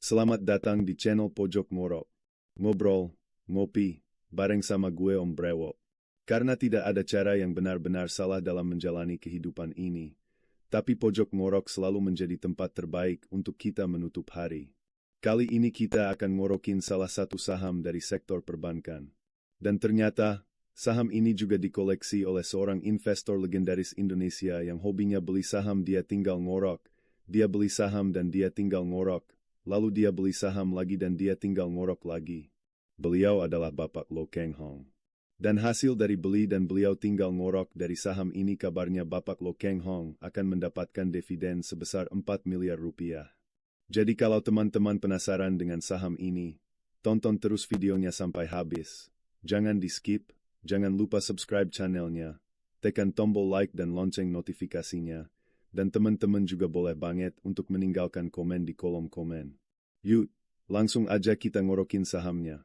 Selamat datang di channel Pojok Ngorok. Ngobrol, ngopi, bareng sama gue Om Brewok. Karena tidak ada cara yang benar-benar salah dalam menjalani kehidupan ini, tapi Pojok Ngorok selalu menjadi tempat terbaik untuk kita menutup hari. Kali ini kita akan ngorokin salah satu saham dari sektor perbankan. Dan ternyata, saham ini juga dikoleksi oleh seorang investor legendaris Indonesia yang hobinya beli saham dia tinggal ngorok, dia beli saham dan dia tinggal ngorok, lalu dia beli saham lagi dan dia tinggal ngorok lagi. Beliau adalah Bapak Lo Keng Hong. Dan hasil dari beli dan beliau tinggal ngorok dari saham ini kabarnya Bapak Lo Keng Hong akan mendapatkan dividen sebesar 4 miliar rupiah. Jadi kalau teman-teman penasaran dengan saham ini, tonton terus videonya sampai habis. Jangan di-skip, jangan lupa subscribe channelnya, tekan tombol like dan lonceng notifikasinya, dan teman-teman juga boleh banget untuk meninggalkan komen di kolom komen. Yuk, langsung aja kita ngorokin sahamnya.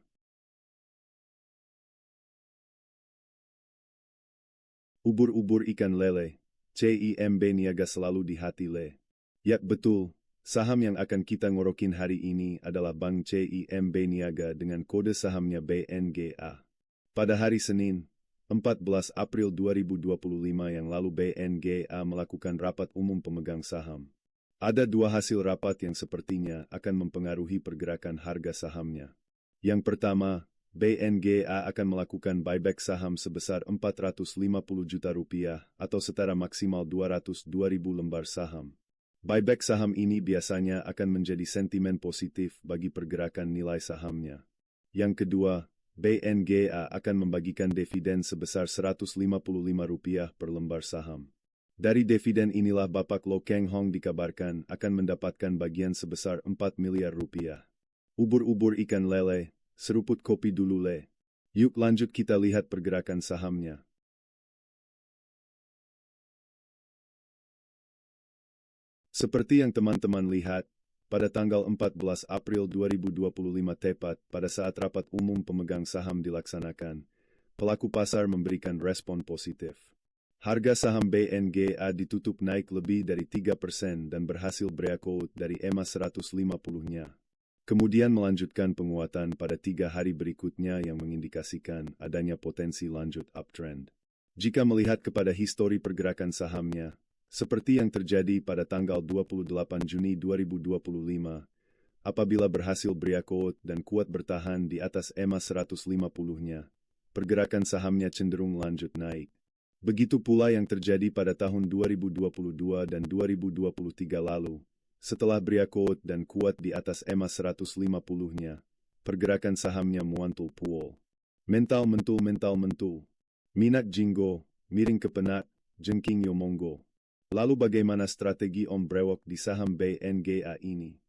Ubur-ubur ikan lele, CIMB niaga selalu di hati le. Yak betul, saham yang akan kita ngorokin hari ini adalah Bank CIMB Niaga dengan kode sahamnya BNGA. Pada hari Senin, 14 April 2025 yang lalu BNGA melakukan rapat umum pemegang saham. Ada dua hasil rapat yang sepertinya akan mempengaruhi pergerakan harga sahamnya. Yang pertama, BNGA akan melakukan buyback saham sebesar 450 juta rupiah atau setara maksimal 202.000 lembar saham. Buyback saham ini biasanya akan menjadi sentimen positif bagi pergerakan nilai sahamnya. Yang kedua, BNGA akan membagikan dividen sebesar Rp155 per lembar saham. Dari dividen inilah Bapak Lo Keng Hong dikabarkan akan mendapatkan bagian sebesar 4 miliar rupiah. Ubur-ubur ikan lele, seruput kopi dulu le. Yuk lanjut kita lihat pergerakan sahamnya. Seperti yang teman-teman lihat, pada tanggal 14 April 2025 tepat pada saat rapat umum pemegang saham dilaksanakan, pelaku pasar memberikan respon positif. Harga saham BNGA ditutup naik lebih dari 3% dan berhasil breakout dari EMA 150-nya. Kemudian melanjutkan penguatan pada 3 hari berikutnya yang mengindikasikan adanya potensi lanjut uptrend. Jika melihat kepada histori pergerakan sahamnya, seperti yang terjadi pada tanggal 28 Juni 2025, apabila berhasil breakout dan kuat bertahan di atas EMA 150-nya, pergerakan sahamnya cenderung lanjut naik. Begitu pula yang terjadi pada tahun 2022 dan 2023 lalu, setelah breakout dan kuat di atas EMA 150-nya, pergerakan sahamnya muantul puol. Mental mentul. Minat jinggo, miring kepenak, jengking yomonggo. Lalu bagaimana strategi Om Brewok di saham BNGA ini?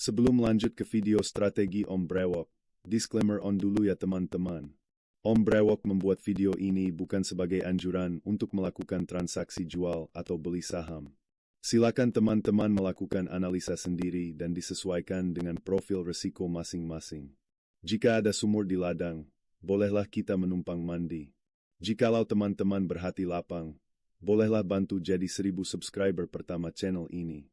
Sebelum lanjut ke video strategi Om Brewok, disclaimer on dulu ya teman-teman. Om Brewok membuat video ini bukan sebagai anjuran untuk melakukan transaksi jual atau beli saham. Silakan teman-teman melakukan analisa sendiri dan disesuaikan dengan profil risiko masing-masing. Jika ada sumur di ladang, bolehlah kita menumpang mandi. Jikalau teman-teman berhati lapang, bolehlah bantu jadi 1000 subscriber pertama channel ini.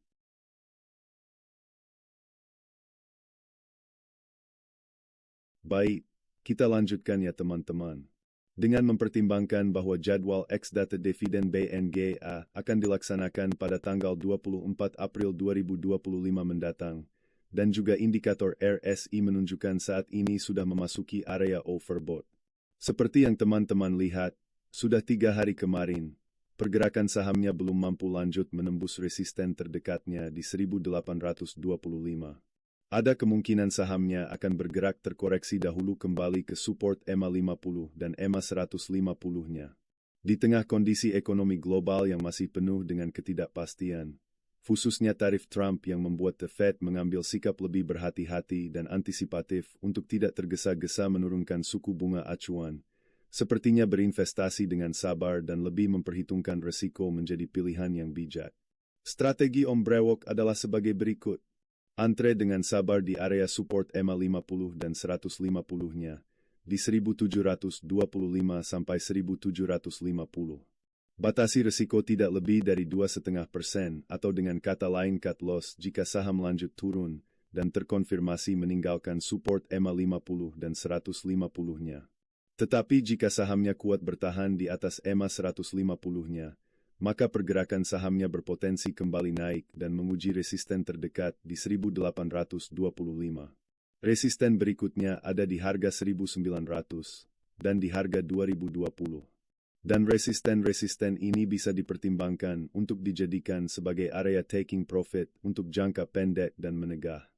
Baik, kita lanjutkan ya teman-teman. Dengan mempertimbangkan bahwa jadwal ex-data dividen BNGA akan dilaksanakan pada tanggal 24 April 2025 mendatang, dan juga indikator RSI menunjukkan saat ini sudah memasuki area overbought. Seperti yang teman-teman lihat, sudah 3 hari kemarin, pergerakan sahamnya belum mampu lanjut menembus resisten terdekatnya di 1825. Ada kemungkinan sahamnya akan bergerak terkoreksi dahulu kembali ke support EMA 50 dan EMA 150-nya. Di tengah kondisi ekonomi global yang masih penuh dengan ketidakpastian, khususnya tarif Trump yang membuat The Fed mengambil sikap lebih berhati-hati dan antisipatif untuk tidak tergesa-gesa menurunkan suku bunga acuan, sepertinya berinvestasi dengan sabar dan lebih memperhitungkan risiko menjadi pilihan yang bijak. Strategi Om Brewok adalah sebagai berikut. Antre dengan sabar di area support EMA 50 dan 150-nya, di 1725 sampai 1750. Batasi risiko tidak lebih dari 2,5% atau dengan kata lain cut loss jika saham lanjut turun dan terkonfirmasi meninggalkan support EMA 50 dan 150-nya. Tetapi jika sahamnya kuat bertahan di atas EMA 150-nya, maka pergerakan sahamnya berpotensi kembali naik dan menguji resisten terdekat di 1825. Resisten berikutnya ada di harga 1900 dan di harga 2020. Dan resisten-resisten ini bisa dipertimbangkan untuk dijadikan sebagai area taking profit untuk jangka pendek dan menegah.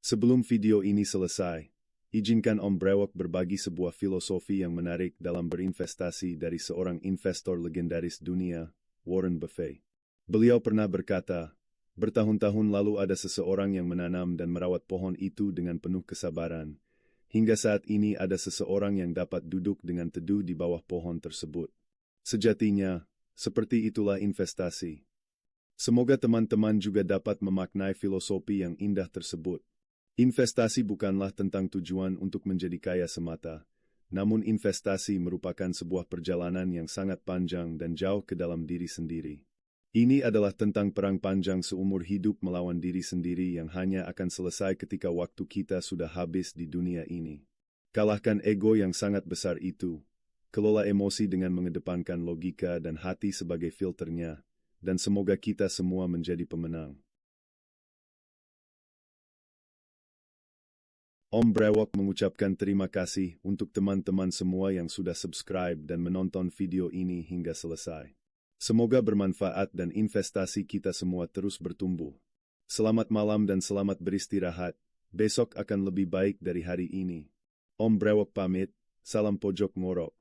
Sebelum video ini selesai, izinkan Om Brewok berbagi sebuah filosofi yang menarik dalam berinvestasi dari seorang investor legendaris dunia, Warren Buffett. Beliau pernah berkata, bertahun-tahun lalu ada seseorang yang menanam dan merawat pohon itu dengan penuh kesabaran. Hingga saat ini ada seseorang yang dapat duduk dengan teduh di bawah pohon tersebut. Sejatinya, seperti itulah investasi. Semoga teman-teman juga dapat memaknai filosofi yang indah tersebut. Investasi bukanlah tentang tujuan untuk menjadi kaya semata, namun investasi merupakan sebuah perjalanan yang sangat panjang dan jauh ke dalam diri sendiri. Ini adalah tentang perang panjang seumur hidup melawan diri sendiri yang hanya akan selesai ketika waktu kita sudah habis di dunia ini. Kalahkan ego yang sangat besar itu, kelola emosi dengan mengedepankan logika dan hati sebagai filternya, dan semoga kita semua menjadi pemenang. Om Brewok mengucapkan terima kasih untuk teman-teman semua yang sudah subscribe dan menonton video ini hingga selesai. Semoga bermanfaat dan investasi kita semua terus bertumbuh. Selamat malam dan selamat beristirahat. Besok akan lebih baik dari hari ini. Om Brewok pamit, salam pojok ngorok.